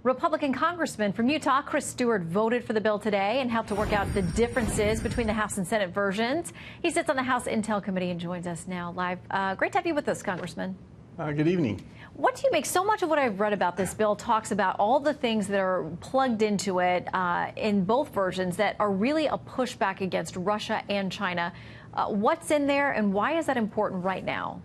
Republican Congressman from Utah, Stewart, voted for the bill today and helped to work out the differences between the House and Senate versions. He sits on the House Intel Committee and joins us now live. Great to have you with us, Congressman. Good evening. What do you make? So much of what I've read about this bill talks about all the things that are plugged into it in both versions that are really a pushback against Russia and China. What's in there and why is that important right now?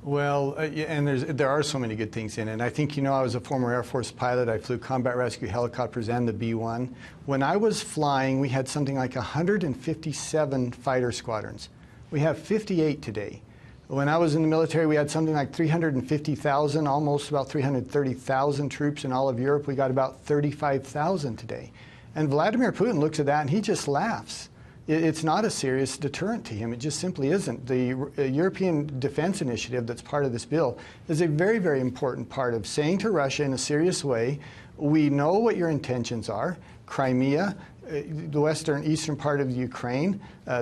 Well, and there are so many good things in it. And I think, I was a former Air Force pilot. I flew combat rescue helicopters and the B-1. When I was flying, we had something like 157 fighter squadrons. We have 58 today. When I was in the military, we had something like 350,000, almost about 330,000 troops in all of Europe. We got about 35,000 today. And Vladimir Putin looks at that and he just laughs. It's not a serious deterrent to him. It just simply isn't. The European Defense Initiative that's part of this bill is a very, very important part of saying to Russia in a serious way, we know what your intentions are. Crimea, the western eastern part of Ukraine,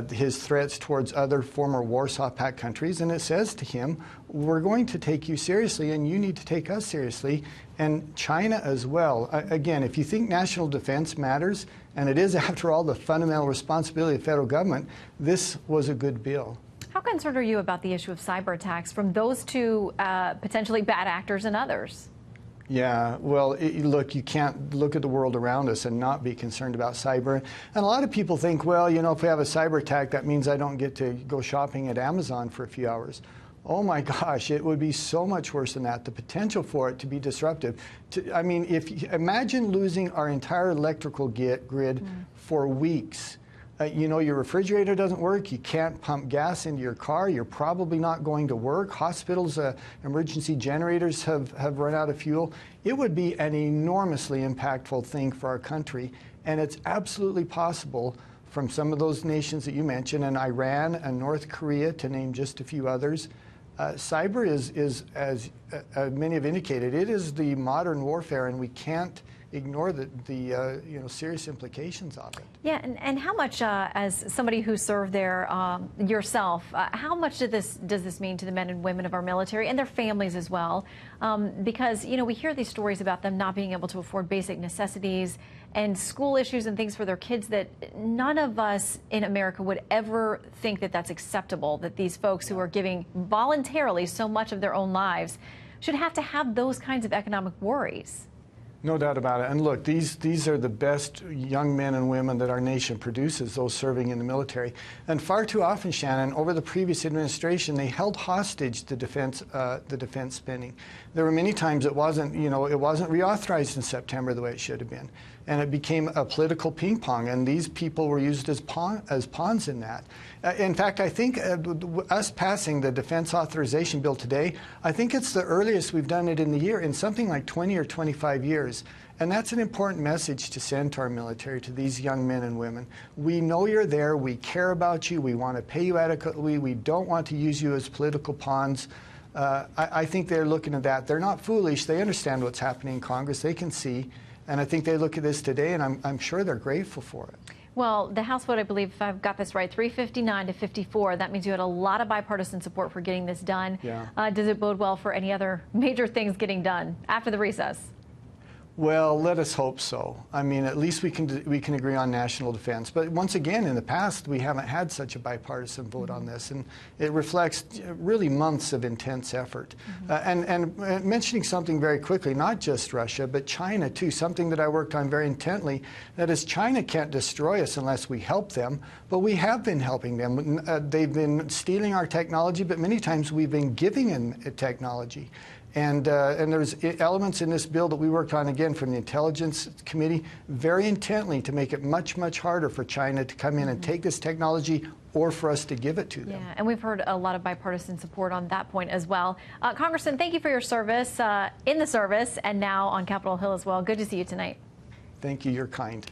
his threats towards other former Warsaw Pact countries, and it says to him, we're going to take you seriously and you need to take us seriously, and China as well. Again, if you think national defense matters, and it is, after all, the fundamental responsibility of the federal government, this was a good bill. How concerned are you about the issue of cyber attacks from those two potentially bad actors and others? Yeah, well, look, you can't look at the world around us and not be concerned about cyber. And a lot of people think, well, if we have a cyber attack, that means I don't get to go shopping at Amazon for a few hours. Oh my gosh, it would be so much worse than that. The potential for it to be disruptive. Imagine losing our entire electrical grid for weeks. Your refrigerator doesn't work, you can't pump gas into your car, you're probably not going to work. Hospitals, emergency generators have run out of fuel. It would be an enormously impactful thing for our country, and it's absolutely possible from some of those nations that you mentioned, and Iran and North Korea, to name just a few others. Cyber is, as many have indicated, it is the modern warfare, and we can't ignore the serious implications of it. Yeah, and how much, as somebody who served there yourself, how much does this mean to the men and women of our military and their families as well? Because, we hear these stories about them not being able to afford basic necessities and school issues and things for their kids that none of us in America would ever think that that's acceptable, that these folks who are giving voluntarily so much of their own lives should have to have those kinds of economic worries. No doubt about it. And look, these are the best young men and women that our nation produces, those serving in the military. And far too often, Shannon, over the previous administration, they held hostage the defense spending. There were many times it wasn't reauthorized in September the way it should have been. And it became a political ping pong, and these people were used as pawns in that. In fact, I think us passing the defense authorization bill today, I think it's the earliest we've done it in the year, in something like 20 or 25 years. And that's an important message to send to our military, to these young men and women. We know you're there, we care about you, we want to pay you adequately, we don't want to use you as political pawns. I think they're looking at that. They're not foolish, they understand what's happening in Congress, they can see. And I think they look at this today, and I'm sure they're grateful for it. Well, the House vote, I believe, if I've got this right, 359 to 54. That means you had a lot of bipartisan support for getting this done. Yeah. Does it bode well for any other major things getting done after the recess? Well, let us hope so. I mean, at least we can agree on national defense. But once again, in the past, we haven't had such a bipartisan vote on this, and it reflects really months of intense effort. And mentioning something very quickly, not just Russia, but China too, something that I worked on very intently, that is China can't destroy us unless we help them, but we have been helping them. They've been stealing our technology, but many times we've been giving them technology. And there's elements in this bill that we worked on, again, from the Intelligence Committee, very intently to make it much, much harder for China to come in and take this technology or for us to give it to them. Yeah, and we've heard a lot of bipartisan support on that point as well. Congressman, thank you for your service in the service and now on Capitol Hill as well. Good to see you tonight. Thank you. You're kind.